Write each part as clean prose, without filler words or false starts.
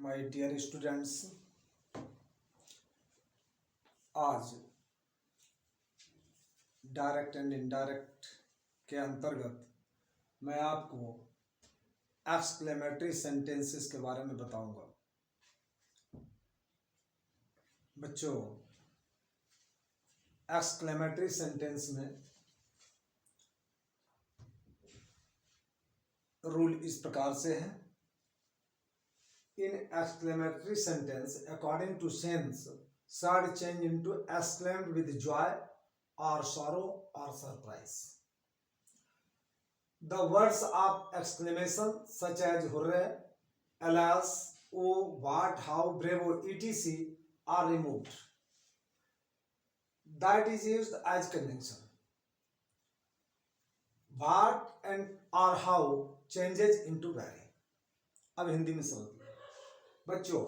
My dear students, आज direct and indirect के अंतर्गत मैं आपको एक्सक्लेमेटरी सेंटेंसेस के बारे में बताऊंगा। बच्चों, एक्सक्लेमेटरी सेंटेंस में रूल इस प्रकार से है। In exclamatory sentence, according to sense, should change into exclaimed with joy or sorrow or surprise. The words of exclamation such as hurrah, alas, oh, what, how, bravo, etc. are removed. That is used as conjunction. What and or how changes into very. अब हिंदी में समझिए बच्चों,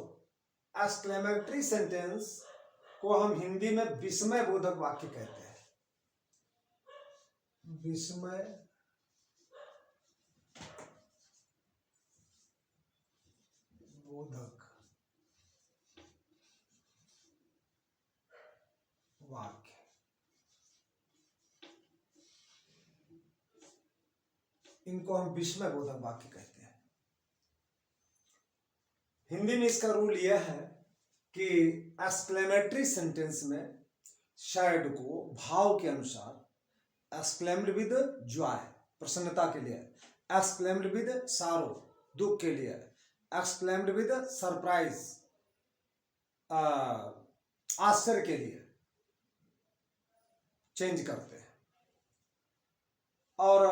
exclamatory sentence को हम हिंदी में विस्मय बोधक वाक्य कहते हैं। विस्मय बोधक वाक्य, इनको हम विस्मय बोधक वाक्य कहते हैं। हिंदी में इसका रूल यह है कि एक्सक्लेमेटरी सेंटेंस में शब्द को भाव के अनुसार एक्सक्लेम्ड विद जॉय प्रसन्नता के लिए, एक्सक्लेम्ड विद सारो दुख के लिए, एक्सक्लेम्ड विद सरप्राइज आश्चर्य के लिए चेंज करते हैं, और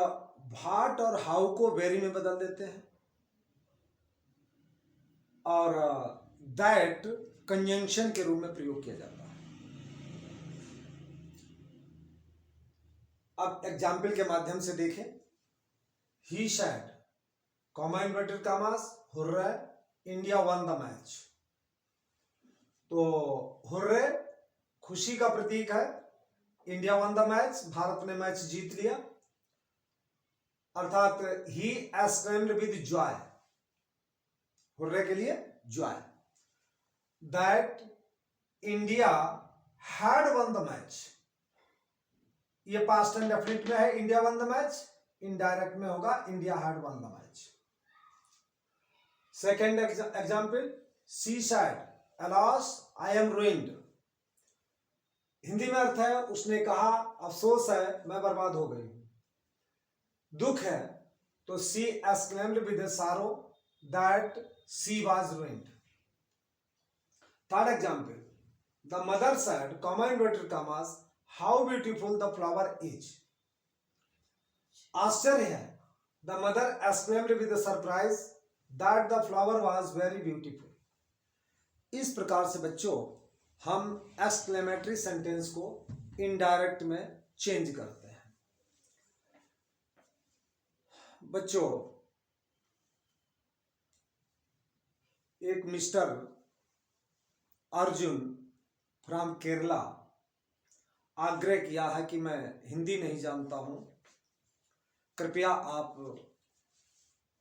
भाट और हाउ को वेरी में बदल देते हैं, और दैट कंजंक्शन के रूप में प्रयोग किया जाता है। अब एग्जाम्पल के माध्यम से देखें। He said, comma inverted commas, hurray, India one the match. तो हुर्रे खुशी का प्रतीक है, India one the match Bharat ने मैच जीत लिया, अर्थात he exclaimed with Joy, hurray के लिए Joy. That India had one the match, ये पास्ट एंड डेफिनिट में है, India one the match, indirect में होगा India had one the match. Second example, she said, alas I am ruined. Hindi में अर्थ है उसने कहा अफसोस है मैं बर्बाद हो गई हूं। दुख है तो शी एक्सक्लेम्ड विद सारो that she was ruined. Third example, the mother said, comma inverted commas, how beautiful the flower is. आश्चर्य है, the mother exclaimed with a surprise that the flower was very beautiful. इस प्रकार से बच्चों हम exclamatory sentence को indirect में change करते हैं। बच्चों, एक मिस्टर अर्जुन फ्रॉम केरला आग्रह किया है कि मैं हिंदी नहीं जानता हूं, कृपया आप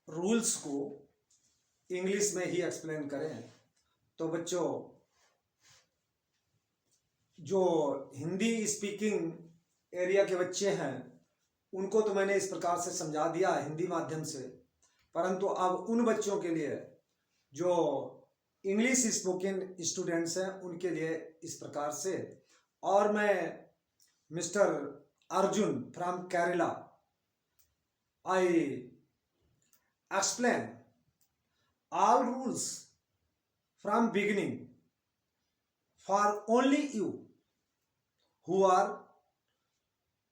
रूल्स को इंग्लिश में ही एक्सप्लेन करें। तो बच्चों, जो हिंदी स्पीकिंग एरिया के बच्चे हैं उनको तो मैंने इस प्रकार से समझा दिया हिंदी माध्यम से, परंतु अब उन बच्चों के लिए जो इंग्लिश स्पोकन स्टूडेंट्स हैं उनके लिए इस प्रकार से, और मैं mister Arjun from Kerala I explain all rules from beginning for only you who are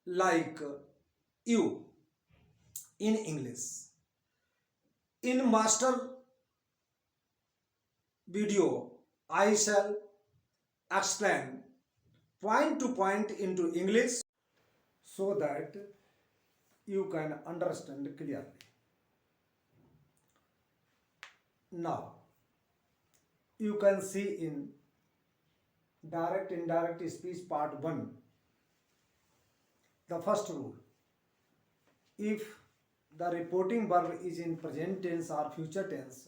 like you in English. In master video I shall explain point to point into English so that you can understand clearly. Now you can see in direct indirect speech part 1 the first rule. If the reporting verb is in present tense or future tense,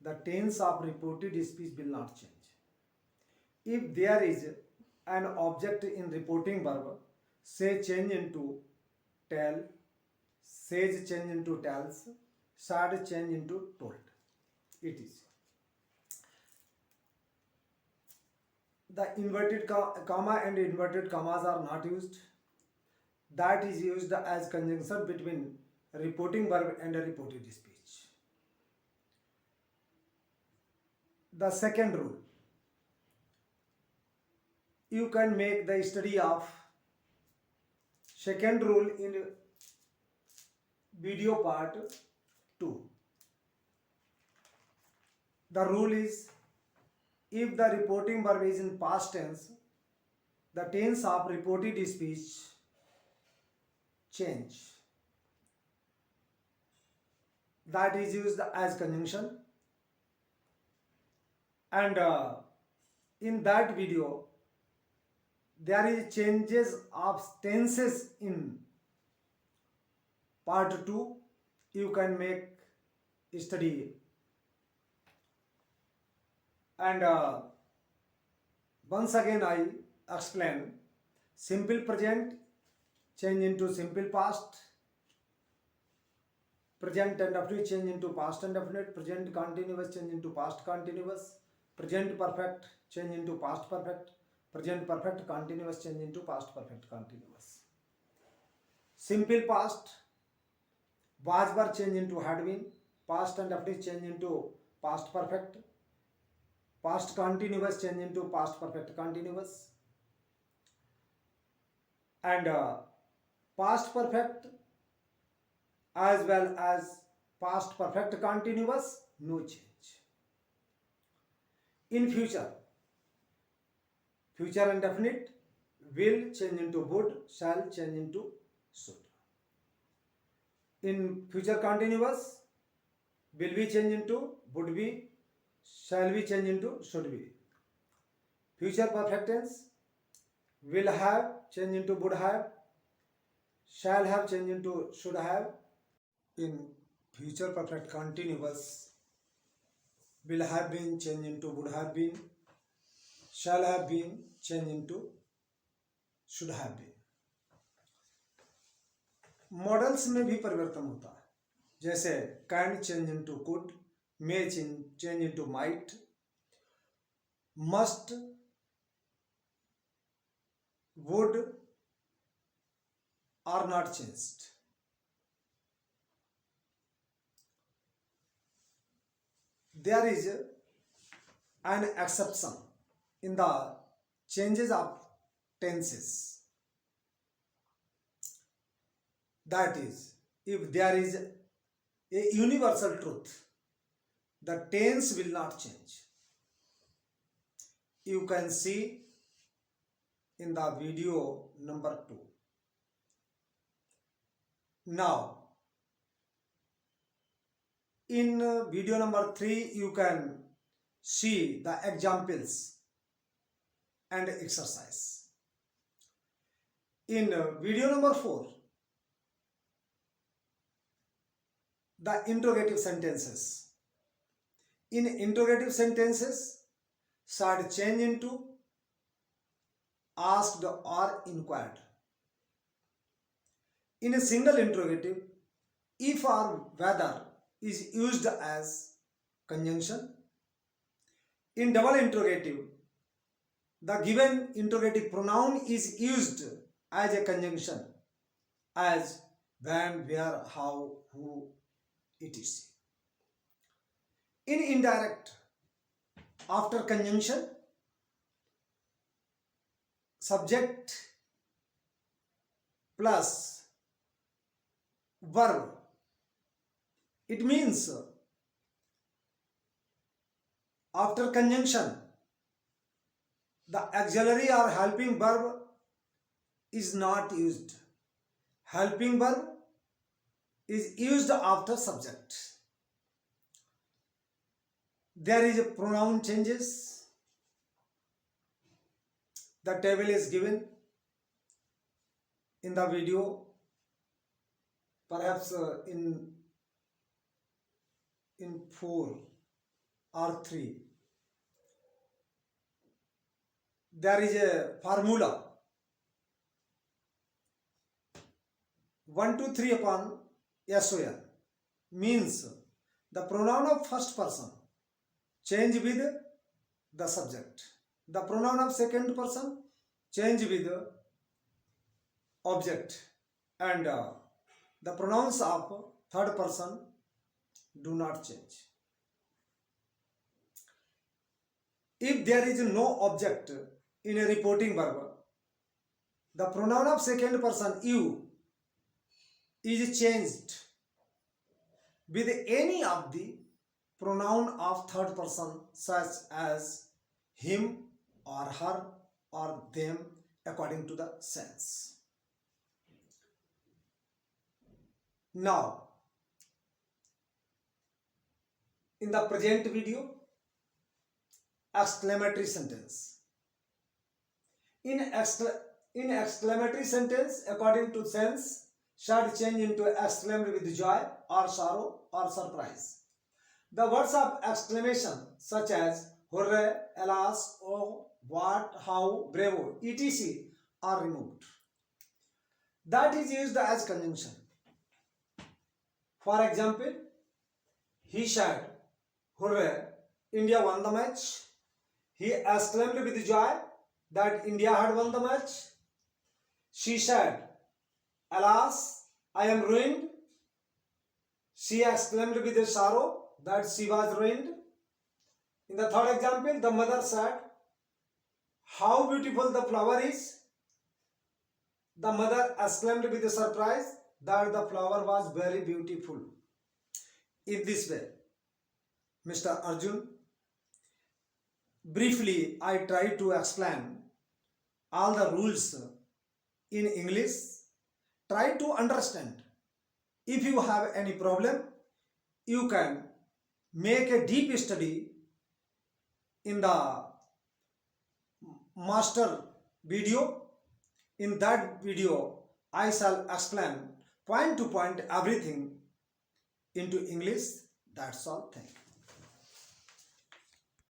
the tense of reported speech will not change. If there is an object in reporting verb, say change into tell, says change into tells, said change into told. It is. The inverted comma and inverted commas are not used. That is used as conjunction between reporting verb and a reported speech. The second rule, you can make the study of second rule in video part 2. The rule is, if the reporting verb is in past tense, the tense of reported speech change. That is used as conjunction. And in that video, there is changes of tenses in part 2. You can make study. And once again I explain, simple present change into simple past, present indefinite change into past indefinite, present continuous change into past continuous, present perfect change into past perfect, present perfect continuous change into past perfect continuous. Simple past, was were change into had been, past indefinite change into past perfect, past continuous change into past perfect continuous, and past perfect as well as past perfect continuous, no change. In future, future indefinite will change into would, shall change into should. In future continuous, will be change into would be, shall be change into should be. Future perfect tense, will have change into would have, shall have change into should have. In future perfect continuous, will have been change into would have been, shall have been change into should have been. Modals में भी परिवर्तन होता है, जैसे can change into could, may change into might, must, would are not changed. There is an exception in the changes of tenses. That is, if there is a universal truth, the tense will not change. You can see in the video number 2. Now, in video number 3, you can see the examples and exercise. In video number 4, the interrogative sentences. In interrogative sentences, should change into asked or inquired. In a single interrogative, if or whether is used as conjunction. In double interrogative, the given interrogative pronoun is used as a conjunction, as when, where, how, who, etc. In indirect, after conjunction, subject plus verb. It means after conjunction, the auxiliary or helping verb is not used. Helping verb is used after subject. There is a pronoun changes. The table is given in the video. Perhaps in 4 or 3. There is a formula 1, 2, 3 upon SOL means the pronoun of first person change with the subject. The pronoun of second person change with the object, and the pronouns of third person do not change. If there is no object in a reporting verb, the pronoun of second person you is changed with any of the pronoun of third person such as him or her or them according to the sense. Now, in the present video, exclamatory sentence. In exclamatory sentence, according to sense, should change into exclaimed with joy or sorrow or surprise. The words of exclamation such as hurrah, alas, oh, what, how, bravo, etc. are removed. That is used as conjunction. For example, he said, hurrah, India won the match. He exclaimed with joy that India had won the match. She said, alas, I am ruined. She exclaimed with sorrow that she was ruined. In the third example, the mother said, how beautiful the flower is. The mother exclaimed with surprise that the flower was very beautiful. In this way, Mr. Arjun, briefly I try to explain all the rules in English. Try to understand. If you have any problem, you can make a deep study in the master video. In that video, I shall explain point to point everything into English. That's all. Thank you.